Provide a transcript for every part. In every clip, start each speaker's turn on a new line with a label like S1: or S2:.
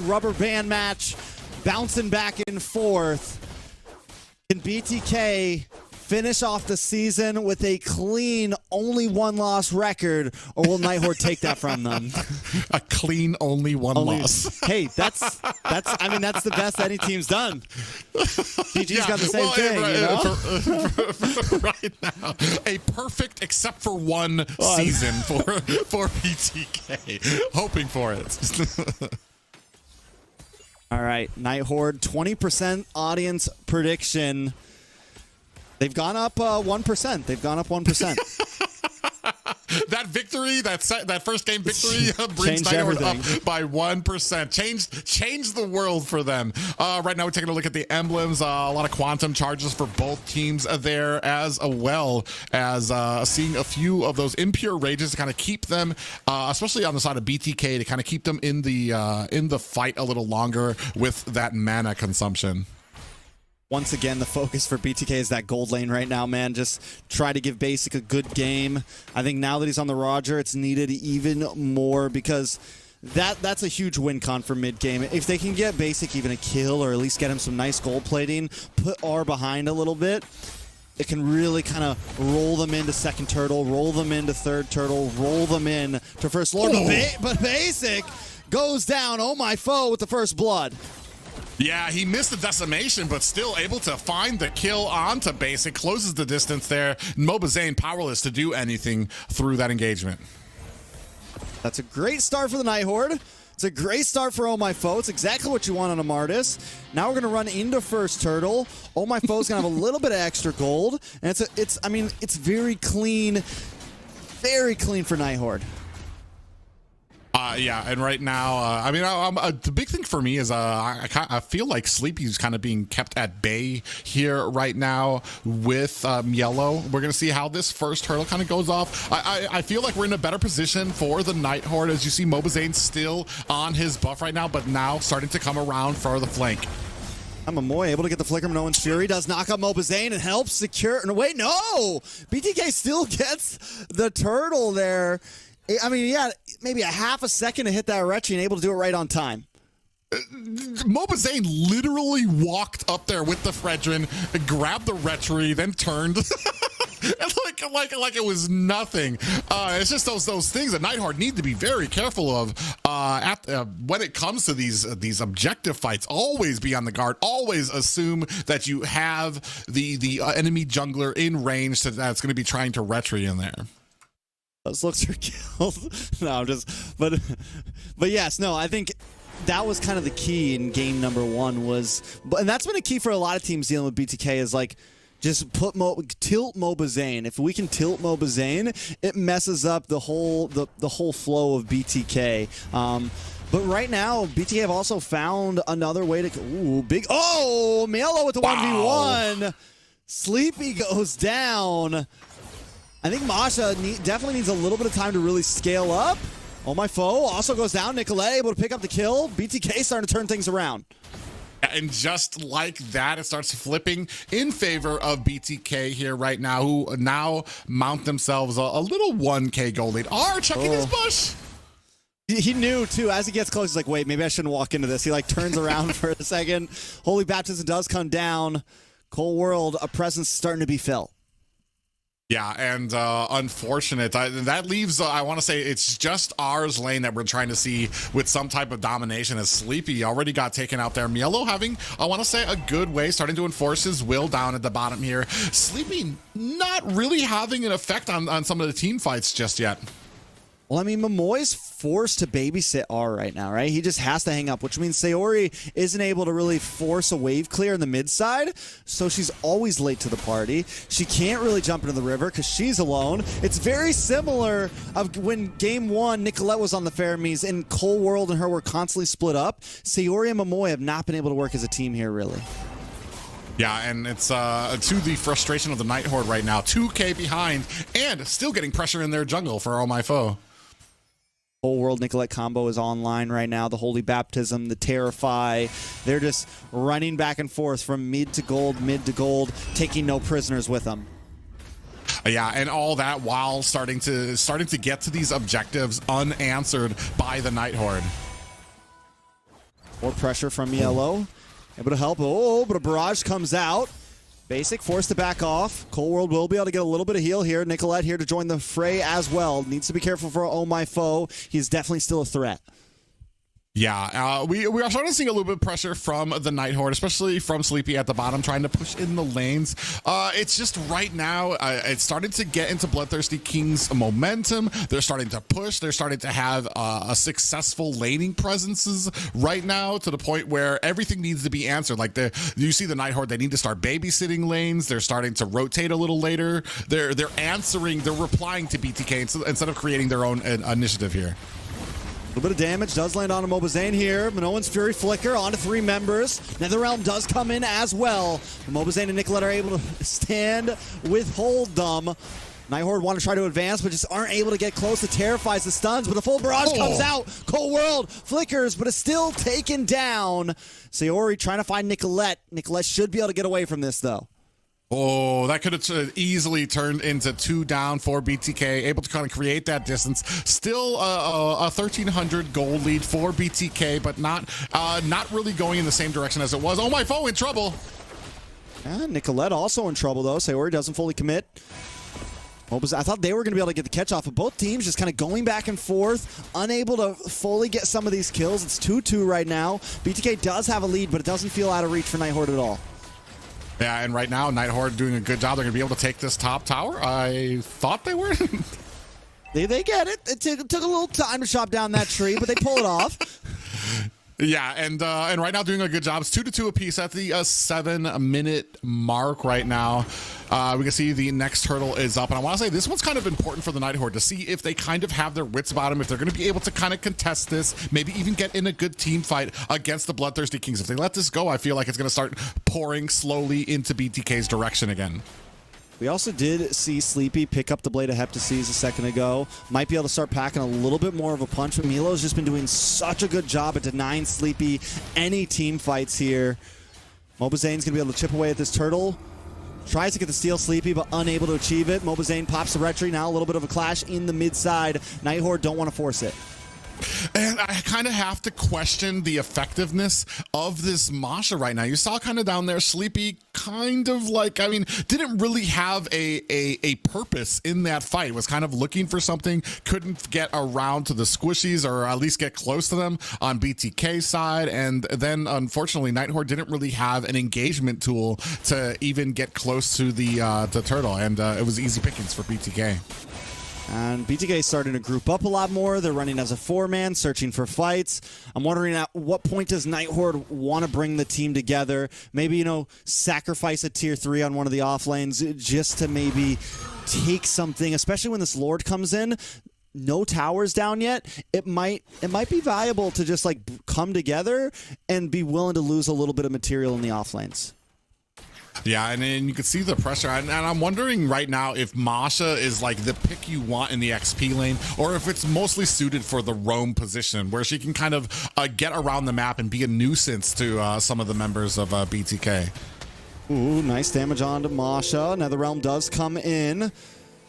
S1: Rubber band match, bouncing back and forth. Can BTK finish off the season with a clean, only one-loss record, or will Night Horde take that from them?
S2: A clean, only one loss.
S1: Hey, that's. I mean, that's the best any team's done. GG's got the same thing, you know?
S2: Right now, a perfect except for one season for BTK. Hoping for it.
S1: All right, Night Horde, 20% audience prediction. They've gone up 1%. They've gone up 1%.
S2: That victory, that first game victory brings Night Horde up by 1%. Changed the world for them. Right now we're taking a look at the emblems. A lot of quantum charges for both teams there, as well as seeing a few of those impure rages to kind of keep them, especially on the side of BTK, to kind of keep them in the fight a little longer with that mana consumption.
S1: Once again, the focus for BTK is that gold lane right now, man. Just try to give Basic a good game. I think now that he's on the Roger, it's needed even more, because that's a huge win con for mid game. If they can get Basic even a kill, or at least get him some nice gold plating, put R behind a little bit, it can really kind of roll them into second turtle, roll them into third turtle, roll them in to first lord. But Basic goes down, oh my foe, with the first blood.
S2: Yeah, he missed the decimation, but still able to find the kill onto Basic, closes the distance there. MLBB powerless to do anything through that engagement.
S1: That's a great start for the Night Horde. It's a great start for Oh My Foe. It's exactly what you want on a Martis. Now we're going to run into first turtle. Oh My Foe's going to have a little bit of extra gold, and it's very clean for Night Horde.
S2: Yeah, and right now, I mean, the big thing for me is I feel like Sleepy's kind of being kept at bay here right now with Yellow. We're going to see how this first hurdle kind of goes off. I feel like we're in a better position for the Night Horde, as you see MLBB still on his buff right now, but now starting to come around for the flank.
S1: Momoy able to get the flicker. No one's Fury does knock out MLBB and helps secure. No, wait, no! BTK still gets the turtle there. I mean, yeah, maybe a half a second to hit that retry and able to do it right on time.
S2: MLBB literally walked up there with the Fredrin, grabbed the retry, then turned. like it was nothing. It's just those things that Night Horde need to be very careful of when it comes to these objective fights. Always be on the guard. Always assume that you have the enemy jungler in range that's going to be trying to retry in there.
S1: Those looks are killed. No, I'm just, but yes, no, I think that was kind of the key in game number one and that's been a key for a lot of teams dealing with BTK, is like, just tilt MLBB. If we can tilt MLBB, it messes up the whole flow of BTK. But right now, BTK have also found another way to, Melo with the 1v1. Sleepy goes down. I think Masha definitely needs a little bit of time to really scale up. Oh My Foe also goes down. Nicolette able to pick up the kill. BTK starting to turn things around.
S2: And just like that, it starts flipping in favor of BTK here right now, who now mount themselves a little 1K gold lead. R checking his bush.
S1: He knew, too, as he gets close, he's like, wait, maybe I shouldn't walk into this. He, like, turns around for a second. Holy Baptism does come down. Cold World, a presence starting to be felt.
S2: Yeah, and unfortunate. That leaves, I want to say, it's just R's lane that we're trying to see with some type of domination, as Sleepy already got taken out there. Mielo having, I want to say, a good way, starting to enforce his will down at the bottom here. Sleepy not really having an effect on some of the team fights just yet.
S1: Well, I mean, Momoy's forced to babysit R right now, right? He just has to hang up, which means Sayori isn't able to really force a wave clear in the mid side, so she's always late to the party. She can't really jump into the river because she's alone. It's very similar of when game one, Nicolette was on the Fermis and Cold World and her were constantly split up. Sayori and Momoy have not been able to work as a team here, really.
S2: Yeah, and it's to the frustration of the Night Horde right now. 2K behind and still getting pressure in their jungle for Oh My Foe.
S1: Whole World Nicolette combo is online right now. The Holy Baptism, the Terrify. They're just running back and forth from mid to gold, taking no prisoners with them.
S2: Yeah, and all that while starting to get to these objectives unanswered by the Night Horde.
S1: More pressure from Yellow. Able to help. Oh, but a barrage comes out. Basic forced to back off. Cold World will be able to get a little bit of heal here. Nicolette here to join the fray as well. Needs to be careful for Oh My Foe. He's definitely still a threat.
S2: Yeah, we are starting to see a little bit of pressure from the Night Horde, especially from Sleepy at the bottom, trying to push in the lanes. It's just right now, it's starting to get into Bloodthirsty King's momentum. They're starting to push. They're starting to have a successful laning presences right now to the point where everything needs to be answered. Like you see the Night Horde, they need to start babysitting lanes. They're starting to rotate a little later. They're answering, they're replying to BTK instead of creating their own initiative here.
S1: A little bit of damage does land on a Mobazane here. Minoan's Fury Flicker onto 3 members. NetherRealm does come in as well. Mobazane and Nicolette are able to stand, withhold them. Night Horde want to try to advance, but just aren't able to get close. It terrifies the stuns, but the full barrage comes out. Cold World flickers, but is still taken down. Sayori trying to find Nicolette. Nicolette should be able to get away from this, though.
S2: Oh, that could have easily turned into 2 down for BTK, able to kind of create that distance. Still a 1,300 gold lead for BTK, but not really going in the same direction as it was. Oh My Foe in trouble.
S1: And Nicolette also in trouble, though. Sayori doesn't fully commit. I thought they were going to be able to get the catch off of both teams, just kind of going back and forth, unable to fully get some of these kills. It's 2-2 right now. BTK does have a lead, but it doesn't feel out of reach for Night Horde at all.
S2: Yeah, and right now, Night Horde doing a good job. They're going to be able to take this top tower. I thought they were.
S1: They get it. It took a little time to chop down that tree, but they pull it off.
S2: Yeah, and right now doing a good job. It's 2-2 apiece at the 7-minute mark right now. We can see the next turtle is up, and I want to say this one's kind of important for the Night Horde to see if they kind of have their wits about them, if they're going to be able to kind of contest this, maybe even get in a good team fight against the Bloodthirsty Kings. If they let this go, I feel like it's going to start pouring slowly into BTK's direction again.
S1: We also did see Sleepy pick up the Blade of Heptases a second ago. Might be able to start packing a little bit more of a punch, but Milo's just been doing such a good job at denying Sleepy any team fights here. Mobazane's going to be able to chip away at this turtle. Tries to get the steal Sleepy, but unable to achieve it. Mobazane pops the retry. Now a little bit of a clash in the mid side. Night Horde don't want to force it.
S2: And I kind of have to question the effectiveness of this Masha right now. You saw kind of down there, Sleepy kind of like, I mean, didn't really have a purpose in that fight. Was kind of looking for something, couldn't get around to the squishies or at least get close to them on BTK side. And then unfortunately, Night Horde didn't really have an engagement tool to even get close to the turtle. And it was easy pickings for BTK.
S1: And BTK is starting to group up a lot more. They're running as a 4-man, searching for fights. I'm wondering at what point does Night Horde want to bring the team together? Maybe, sacrifice a tier 3 on one of the off lanes just to maybe take something, especially when this Lord comes in. No towers down yet. It might be viable to just like come together and be willing to lose a little bit of material in the off lanes.
S2: Yeah, and then you can see the pressure, and I'm wondering right now if Masha is like the pick you want in the XP lane, or if it's mostly suited for the roam position, where she can kind of get around the map and be a nuisance to some of the members of BTK.
S1: Ooh, nice damage onto Masha. NetherRealm does come in.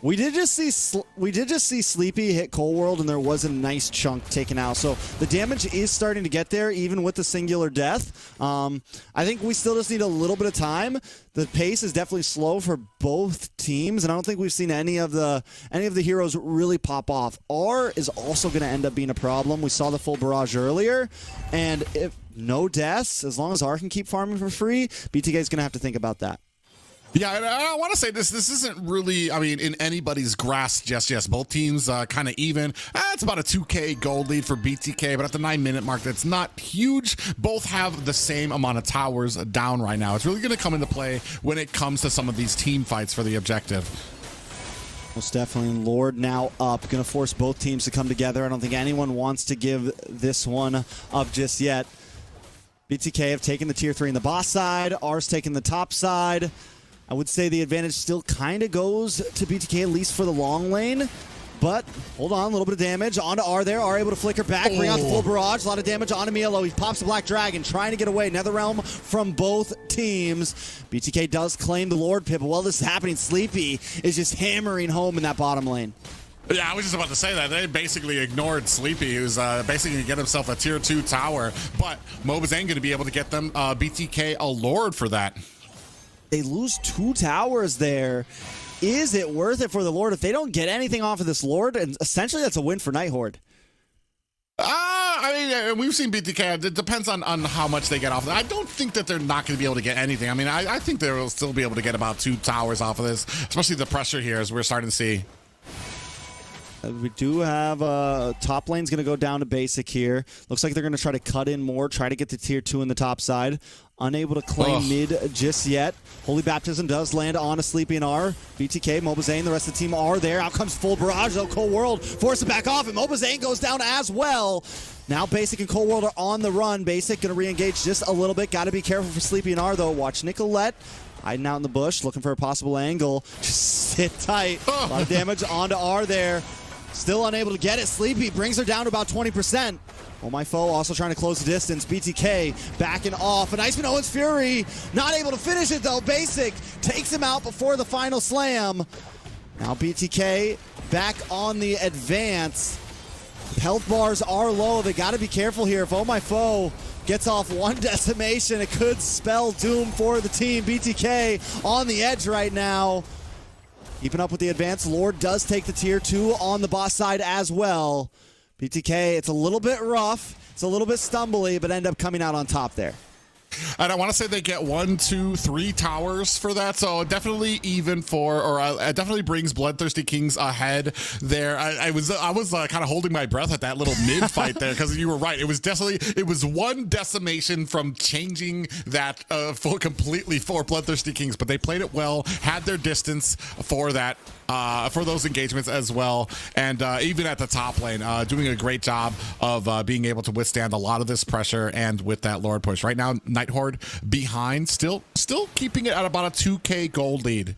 S1: We did just see Sleepy hit Cold World, and there was a nice chunk taken out. So the damage is starting to get there, even with the singular death. I think we still just need a little bit of time. The pace is definitely slow for both teams, and I don't think we've seen any of the heroes really pop off. R is also going to end up being a problem. We saw the full barrage earlier, and if no deaths, as long as R can keep farming for free, BTK is going to have to think about that.
S2: Yeah, and I want to say this isn't really, I mean, in anybody's grasp just yet. Both teams kind of even. It's about a 2K gold lead for BTK, but at the 9-minute mark, that's not huge. Both have the same amount of towers down right now. It's really going to come into play when it comes to some of these team fights for the objective.
S1: Most definitely. Lord now up. Going to force both teams to come together. I don't think anyone wants to give this one up just yet. BTK have taken the tier 3 in the boss side. R's taken the top side. I would say the advantage still kind of goes to BTK, at least for the long lane. But, hold on, a little bit of damage. Onto R there. R able to flicker back, bring out the full barrage. A lot of damage onto Milo. He pops the Black Dragon, trying to get away. NetherRealm from both teams. BTK does claim the Lord pit, but while this is happening, Sleepy is just hammering home in that bottom lane.
S2: Yeah, I was just about to say that. They basically ignored Sleepy, who's basically going to get himself a tier 2 tower. But Mobazane going to be able to get them BTK a Lord for that.
S1: They lose 2 towers there. Is it worth it for the Lord if they don't get anything off of this Lord? And essentially, that's a win for Night Horde.
S2: I mean, we've seen BTK. It depends on how much they get off of it. I don't think that they're not going to be able to get anything. I mean, I think they'll still be able to get about 2 towers off of this, especially the pressure here as we're starting to see.
S1: We do have top lane's going to go down to basic here. Looks like they're going to try to cut in more, try to get to tier 2 in the top side. Unable to claim mid just yet. Holy Baptism does land on a Sleepy and R. BTK, Mobazane, the rest of the team are there. Out comes full barrage, though. Cold World forces it back off, and Mobazane goes down as well. Now Basic and Cold World are on the run. Basic going to re-engage just a little bit. Got to be careful for Sleepy and R, though. Watch Nicolette hiding out in the bush, looking for a possible angle. Just sit tight. A lot of damage onto R there. Still unable to get it. Sleepy brings her down to about 20%. Oh, my foe also trying to close the distance. BTK backing off. And Iceman Owens Fury not able to finish it, though. Basic takes him out before the final slam. Now BTK back on the advance. Health bars are low. They got to be careful here. If Oh My Foe gets off 1 decimation, it could spell doom for the team. BTK on the edge right now. Keeping up with the advance. Lord does take the tier 2 on the boss side as well. BTK, it's a little bit rough. It's a little bit stumbly, but end up coming out on top there.
S2: And I want to say they get 1, 2, 3 towers for that, so definitely even for, or it definitely brings Bloodthirsty Kings ahead there. I was kind of holding my breath at that little mid fight there, because you were right. It was 1 decimation from changing that completely for Bloodthirsty Kings, but they played it well, had their distance for that. For those engagements as well, and even at the top lane, doing a great job of being able to withstand a lot of this pressure and with that Lord push. Right now, Night Horde behind, still keeping it at about a 2K gold lead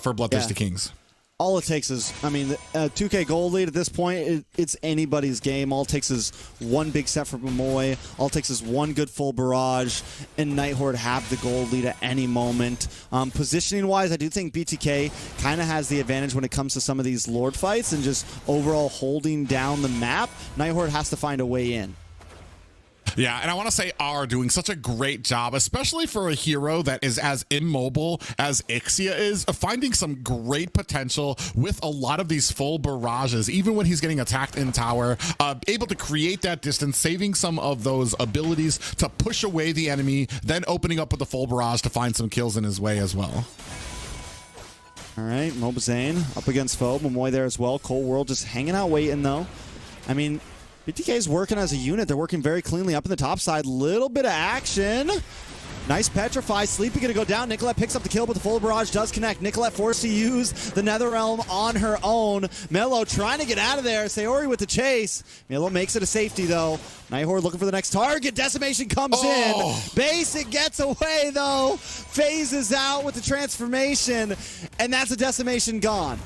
S2: for Bloodthirsty Kings.
S1: All it takes is, I mean, 2K gold lead at this point, it's anybody's game. All it takes is 1 big set from Momoy. All it takes is 1 good full barrage, and Night Horde have the gold lead at any moment. Positioning-wise, I do think BTK kind of has the advantage when it comes to some of these Lord fights and just overall holding down the map. Night Horde has to find a way in.
S2: Yeah, and I want to say R doing such a great job, especially for a hero that is as immobile as Ixia is, finding some great potential with a lot of these full barrages, even when he's getting attacked in tower, able to create that distance, saving some of those abilities to push away the enemy, then opening up with the full barrage to find some kills in his way as well.
S1: All right, Mobazane up against foe. Momoy there as well. Cold World just hanging out waiting, though. I mean, BTK is working as a unit. They're working very cleanly up in the top side. Little bit of action. Nice petrify. Sleepy going to go down. Nicolette picks up the kill, but the full barrage does connect. Nicolette forced to use the Nether Realm on her own. Mello trying to get out of there. Sayori with the chase. Mello makes it a safety, though. Night Horde looking for the next target. Decimation comes in. Basic gets away, though. Phases out with the transformation, and that's a decimation gone.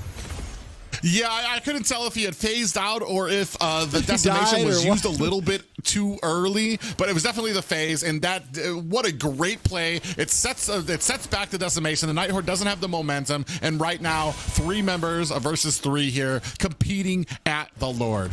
S2: Yeah, I couldn't tell if he had phased out or if the decimation was used a little bit too early, but it was definitely the phase, and that what a great play. It sets back the decimation. The Night Horde doesn't have the momentum, and right now 3 members versus 3 here competing at the Lord.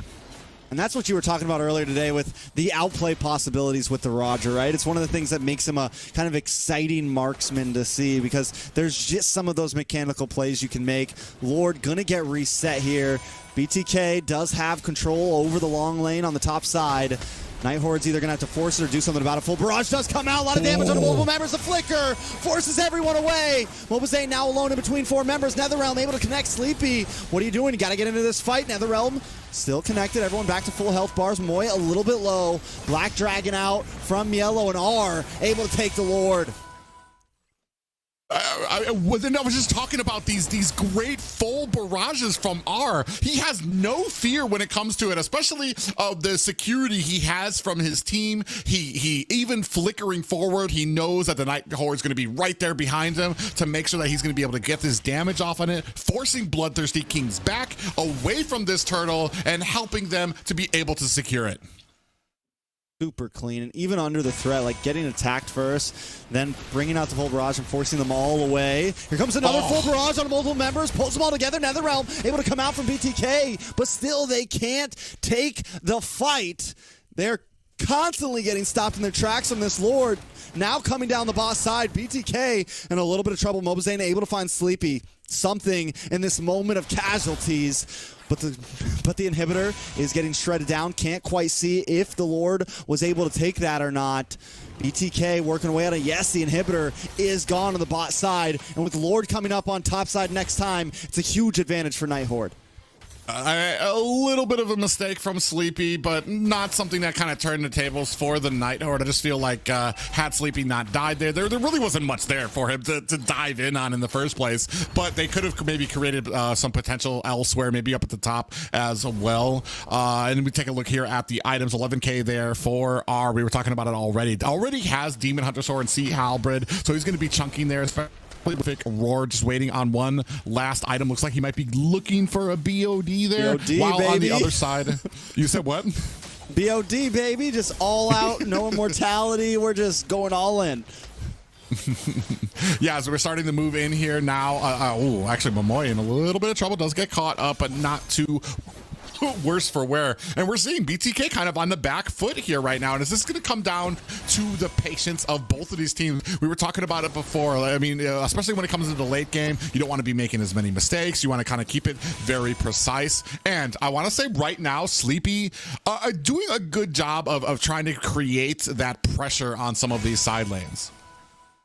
S1: And that's what you were talking about earlier today with the outplay possibilities with the Roger, right? It's one of the things that makes him a kind of exciting marksman to see, because there's just some of those mechanical plays you can make. Lord gonna get reset here. BTK does have control over the long lane on the top side. Night Horde's either going to have to force it or do something about it. Full barrage does come out. A lot of damage on multiple members. The flicker forces everyone away. Mobazane now alone in between 4 members. NetherRealm able to connect Sleepy. What are you doing? You got to get into this fight. NetherRealm still connected. Everyone back to full health bars. Moy a little bit low. Black Dragon out from Yellow, and R able to take the Lord.
S2: I was just talking about these great full barrages from R. He has no fear when it comes to it, especially the security he has from his team. He even flickering forward, he knows that the Night Horde is going to be right there behind him to make sure that he's going to be able to get this damage off on it, forcing Bloodthirsty Kings back away from this turtle and helping them to be able to secure it.
S1: super clean, and even under the threat, like getting attacked first, then bringing out the full barrage and forcing them all away. Here comes another full barrage on multiple members, pulls them all together. NetherRealm able to come out from BTK, but still they can't take the fight. They're constantly getting stopped in their tracks from this Lord. Now coming down the boss side, BTK in a little bit of trouble. MLBB able to find Sleepy something in this moment of casualties. But the inhibitor is getting shredded down. Can't quite see if the Lord was able to take that or not. BTK working away on it. Yes, the inhibitor is gone on the bot side. And with the Lord coming up on top side next time, it's a huge advantage for Night Horde.
S2: A little bit of a mistake from Sleepy, but not something that kind of turned the tables for the Night Horde. I just feel like had Sleepy not died there really wasn't much there for him to dive in on in the first place, but they could have maybe created some potential elsewhere, maybe up at the top as well. And we take a look here at the items. 11K there for R. We were talking about it already. Already has Demon Hunter Sword and Sea Halberd, so he's going to be chunking there. Roar just waiting on one last item. Looks like he might be looking for a BOD there.
S1: BOD,
S2: while
S1: baby.
S2: On the other side, you said what?
S1: BOD, baby. Just all out, no immortality. We're just going all in.
S2: Yeah, so we're starting to move in here now. Actually, Momoy in a little bit of trouble. Does get caught up, but not too worse for wear. And we're seeing BTK kind of on the back foot here right now. And is this going to come down to the patience of both of these teams? We were talking about it before. I mean, especially when it comes to the late game, you don't want to be making as many mistakes. You want to kind of keep it very precise. And I want to say right now, Sleepy doing a good job of trying to create that pressure on some of these side lanes.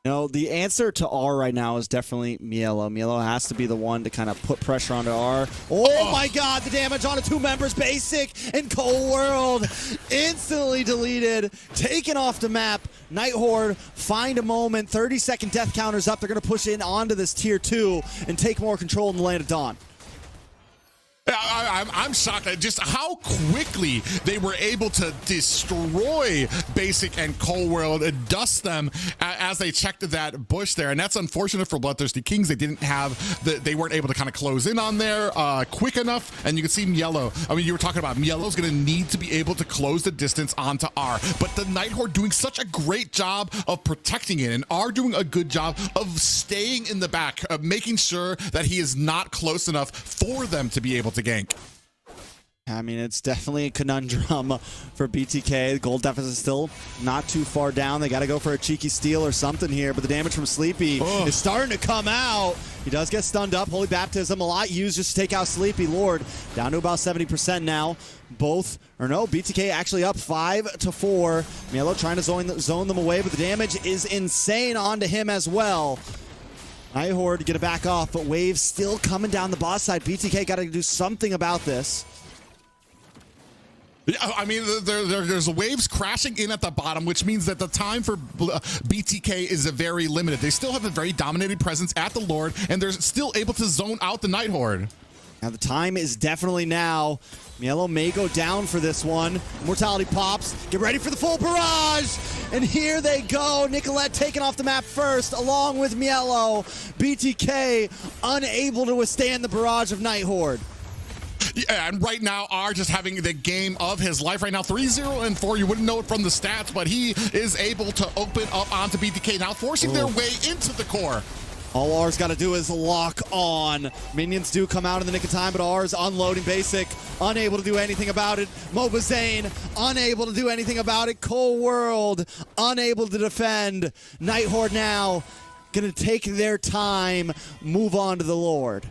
S1: You know, the answer to R right now is definitely Mielo. Mielo has to be the one to kind of put pressure onto R. Oh my god, the damage on a two members, Basic and Cold World. Instantly deleted, taken off the map. Night Horde find a moment, 30-second death counters up. They're going to push in onto this tier 2 and take more control in the Land of Dawn.
S2: I'm shocked at just how quickly they were able to destroy Basic and Cold World and dust them as they checked that bush there. And that's unfortunate for Bloodthirsty Kings. They weren't able to kind of close in on there quick enough. And you can see Mielo. I mean, you were talking about Mielo's going to need to be able to close the distance onto R. But the Night Horde doing such a great job of protecting it, and R doing a good job of staying in the back, of making sure that he is not close enough for them to be able to gank.
S1: I mean, it's definitely a conundrum for BTK. The gold deficit is still not too far down. They got to go for a cheeky steal or something here, but the damage from Sleepy is starting to come out. He does get stunned up. Holy Baptism, a lot used just to take out Sleepy. Lord, down to about 70% now. BTK actually up 5-4. Mielo trying to zone them away, but the damage is insane onto him as well. Night Horde gonna back off, but waves still coming down the boss side. BTK got to do something about this.
S2: Yeah, I mean, there's waves crashing in at the bottom, which means that the time for BTK is very limited. They still have a very dominated presence at the Lord, and they're still able to zone out the Night Horde.
S1: Now the time is definitely now. Mielo may go down for this one. Mortality pops. Get ready for the full barrage. And here they go. Nicolette taken off the map first, along with Mielo. BTK unable to withstand the barrage of Night Horde.
S2: Yeah, and right now, R just having the game of his life right now. 3-0-4. You wouldn't know it from the stats, but he is able to open up onto BTK now, forcing their way into the core.
S1: All R's got to do is lock on. Minions do come out in the nick of time, but R is unloading Basic, unable to do anything about it. MLBB unable to do anything about it. Cold World unable to defend. Night Horde now going to take their time, move on to the Lord.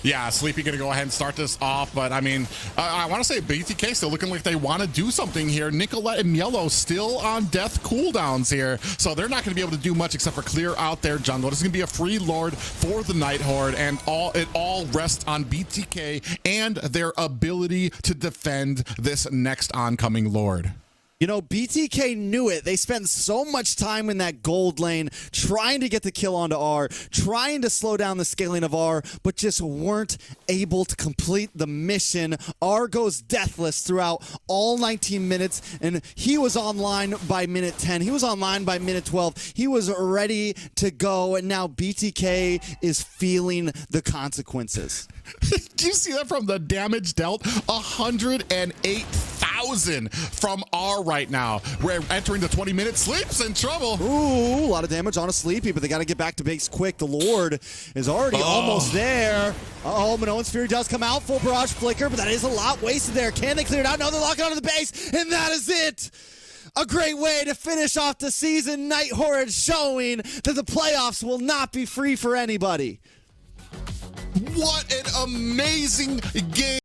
S2: Yeah, Sleepy going to go ahead and start this off, but I mean, I want to say BTK still looking like they want to do something here. Nicolette and Mielo still on death cooldowns here, so they're not going to be able to do much except for clear out their jungle. This is going to be a free Lord for the Night Horde, and it all rests on BTK and their ability to defend this next oncoming Lord.
S1: You know, BTK knew it. They spent so much time in that gold lane trying to get the kill onto R, trying to slow down the scaling of R, but just weren't able to complete the mission. R goes deathless throughout all 19 minutes, and he was online by minute 10. He was online by minute 12. He was ready to go, and now BTK is feeling the consequences.
S2: Do you see that from the damage dealt? 108,000 1,000 from R right now. We're entering the 20-minute Sleep's in trouble.
S1: Ooh, a lot of damage on a Sleepy, but they got to get back to base quick. The Lord is already almost there. Uh-oh, Minoan's Fury does come out. Full Barrage Flicker, but that is a lot wasted there. Can they clear it out? No, they're locking onto the base, and that is it. A great way to finish off the season. Night Horde showing that the playoffs will not be free for anybody.
S2: What an amazing game.